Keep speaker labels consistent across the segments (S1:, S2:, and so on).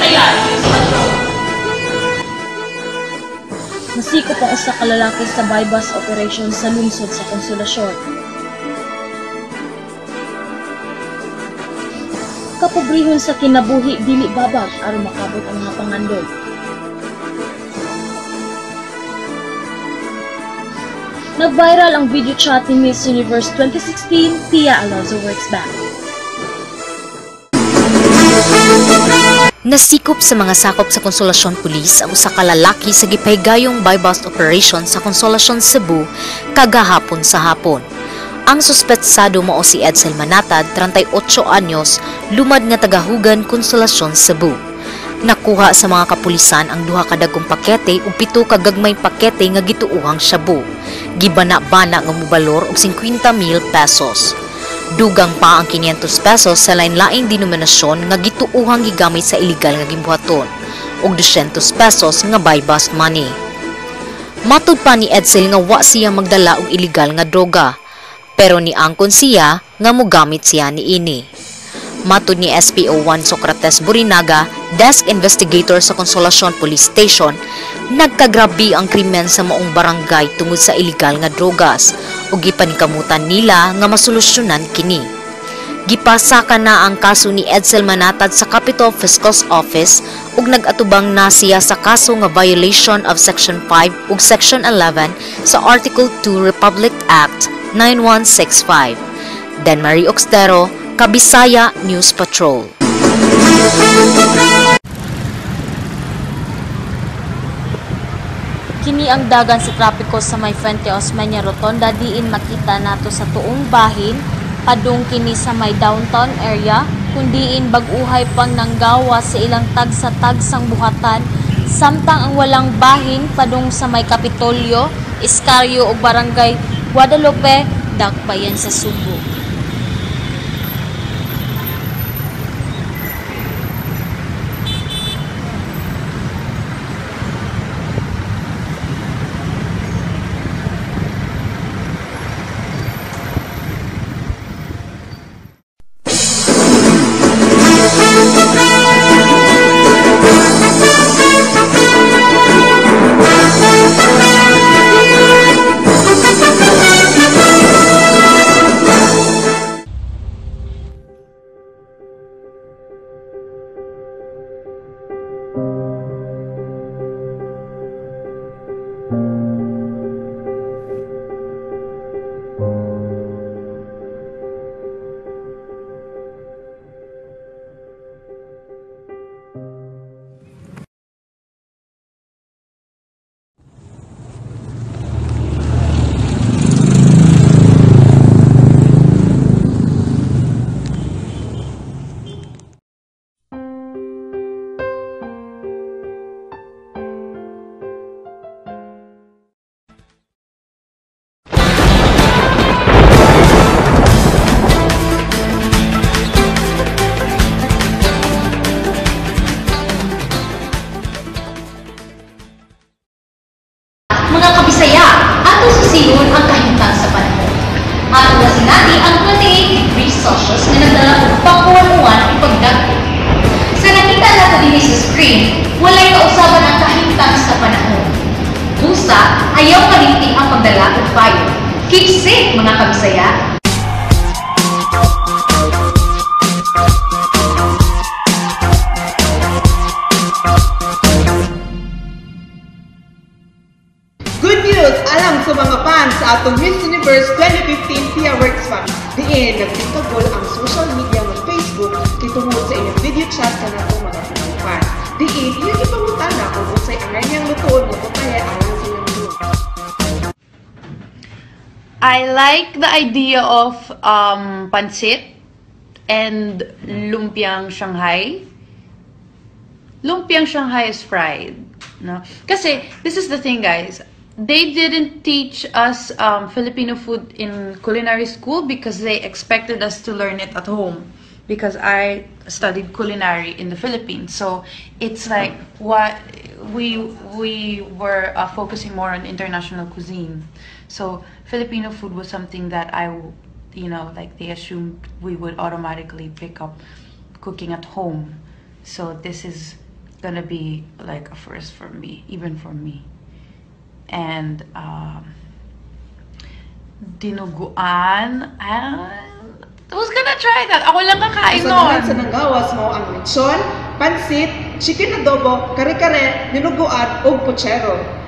S1: Bisaya News Patrol.
S2: Nasikop ang usa ka lalaki sa bypass operation sa lungsod sa Konsolasyon. Kapobrehon sa kinabuhi dili babag aron makabot ang mga pangandol. Nag-viral ang video chat ni Miss Universe 2016, Tia Alonzo Works Back.
S3: Nasikop sa mga sakop sa Konsolasyon Police ang usa ka lalaki sa gipaygayong bypass operation sa Konsolasyon, Cebu kagahapon sa hapon. Ang suspetsado mao si Edsel Manatad, 38 anyos, lumad nga tagahugan Konsolasyon, Cebu. Nakuha sa mga kapulisan ang duha ka dagkong pakete ug 7 ka gagmayng pakete nga gituuhang shabu. Gibana-bana nga mobalor og 50,000 pesos. Dugang pa ang 500 pesos sa lain-laing denominasyon nga gituuhang gigamit sa illegal nga gimbuhaton ug 200 pesos nga bypass money. Matud pa ni Edsel nga wa siya magdala og illegal nga droga, pero niangkon siya nga mogamit siya niini. Matud ni SPO1 Socrates Burinaga, Desk Investigator sa Konsolasyon Police Station, nagkagrabi ang krimen sa maong barangay tungod sa illegal nga drogas ug gipaningkamutan nila nga masolusyonan kini. Gipasaka na ang kaso ni Edsel Manatad sa Capital Fiscal's Office ug nag-atubang na siya sa kaso nga violation of Section 5 ug Section 11 sa Article 2 Republic Act 9165. Dan Marie Oxtero, Kabisaya News Patrol.
S2: Kini ang dagan sa trapiko sa may Fuente Osmeña Rotonda diin makita nato sa tuong bahin padung kini sa may downtown area kundiin bag-uhay pang nanggawa sa ilang tag-sa-tagsang buhatan samtang ang walang bahin padung sa may Kapitolyo, Iscario ug Barangay Guadalupe, Dakbayan sa Subo.
S3: Mga kabisaya, ato susiyon ang kahintang sa panahon. Ato na sinati ang 28 degrees Celsius na nagdala og pangkuwan-kuwan ipagdagko. Sa nakita nato din sa screen, walay kausaban ang kahintang sa panahon. Busa, ayaw kalimti ang pagdala og payo. Keep safe mga kabisaya.
S4: Good news! Alam sa mga fans sa atong Miss Universe 2015 Tia Works Back. Diin, nagtitagol ang social media ng Facebook kitungod sa inyong video chat ka na itong mga fans. Diin, yung ipangutan na kung usay ang ngayang lutoon mo kung kaya alam silang doon.
S5: I like the idea of pancit and lumpiang Shanghai. Lumpiang Shanghai is fried, no? Kasi this is the thing, guys. They didn't teach us Filipino food in culinary school because they expected us to learn it at home. Because I studied culinary in the Philippines, so it's like what we were focusing more on international cuisine. So Filipino food was something that like they assumed we would automatically pick up cooking at home. So this is gonna be like a first for me, even for me. And dinuguan, who's gonna try that? Ako lang kakain nun.
S4: Sa nanggawas mo ang lechon, pansit, chicken adobo, kare-kare, dinuguan o puchero.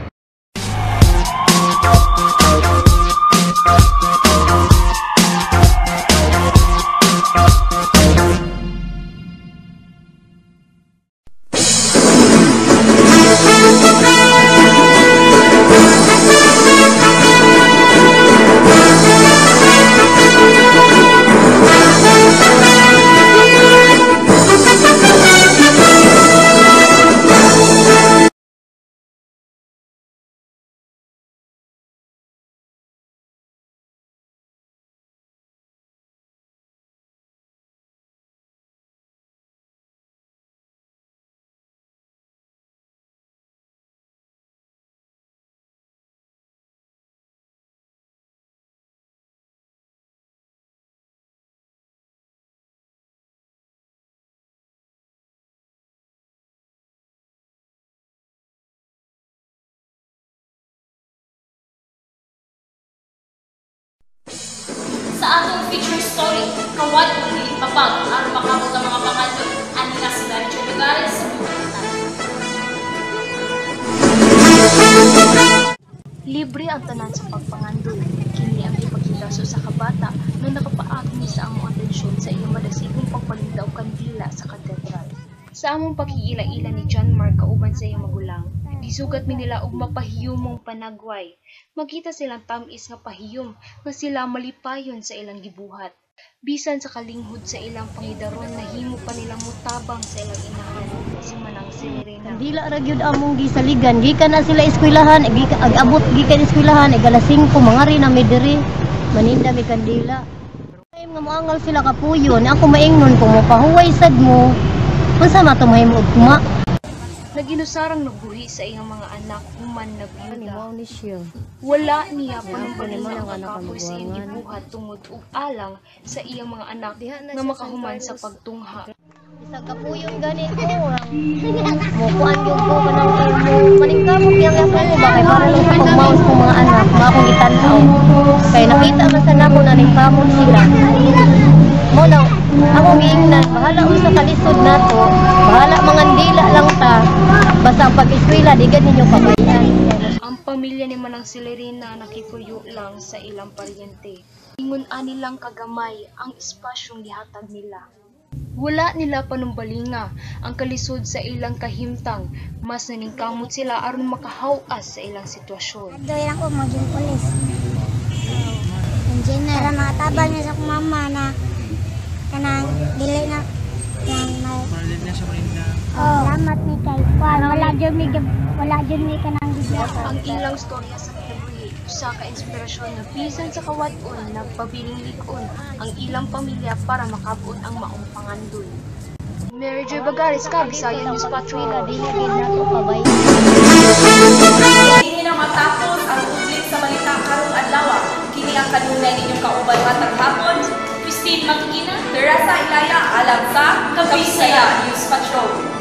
S2: Sa atong feature story, kawad o hilipapag ang makabot ang mga pangalan ani na si Berjo Lugares sa Bukatan.
S1: Libre ang tanan sa pagpangandol. Kini ang ipakita sa kabata na nakapaagni sa among atensyon sa iyang madasigong pagpalindaw kandila sa katedral. Sa among paghiila-ila ni John Mark kauban sa iyang magulang, gisugat mi nila og mapahiyumong panagway. Makita silang tamis nga pahiyom nga sila malipayon sa ilang gibuhat. Bisan sa kalinghod sa ilang pangidaron, nahimo pa nilang mutabang sa ilang inahan si Manang Silirena.
S6: Dila ra gyud among gisaligan, gikan na sila eskwelahan, ag-abot gikan eskwelahan, alas 5 mga rin na midiri, maninda mi kandila. Time nga moangal sila kapuyon, ako maingnon kung mopahuway sad mo. Unsa man to mahimo og kuma?
S1: Naginusarang nagbuhi sa iyang mga anak human na
S6: Ani
S1: byuda.
S6: mao ni siya.
S1: Wala niya panumbalin
S6: Ano
S1: ang
S6: man ang
S1: kakapoy sa iyang
S6: kabubuangan.
S1: gibuhat tungod ug alang sa iyang mga anak nga makahuman sa pagtungha.
S6: Isa kapuyon gani ko. Mokuan gyud ko kanang imo. Maningkamot yang ako mo ba kay para lang sa pagmaos ko mga anak, mga akong gitan-aw. Kay nakita man sa namo na ningkamot sila. Mo na ako giingnan, bahala mo sa kalisod nato. Bahala mga dila lang ta. Basta pag-eskwela di gid ninyo pabayan.
S1: Ang pamilya ni Manang Silirena nakikuyo lang sa ilang paryente. Ingon ani lang kagamay ang espasyong gihatag nila. Wala nila panumbalinga ang kalisod sa ilang kahimtang, mas naningkamot sila aron makahawas sa ilang sitwasyon.
S7: Doy ako maging pulis. Engineer. Para makatabang niya sa akong mama na kanang dili na yang may salamat ni kay wala jud mi kanang bigla.
S1: Ang ilang storya sa kinabuhi, usa ka inspirasyon na bisan sa kawadon nagpabiling lig-on ang ilang pamilya para makabot ang maong pangandol. Mary Joy Bagares, Kabisayan News Patrol.
S6: Dili gid nato pabayan.
S2: Kini na matapos ang public sa balita karong adlaw. Kini ang kanunay ninyong kauban matag hapon. Christine Makikina, Teresa Ilaya, alam sa Kabisaya News Patrol.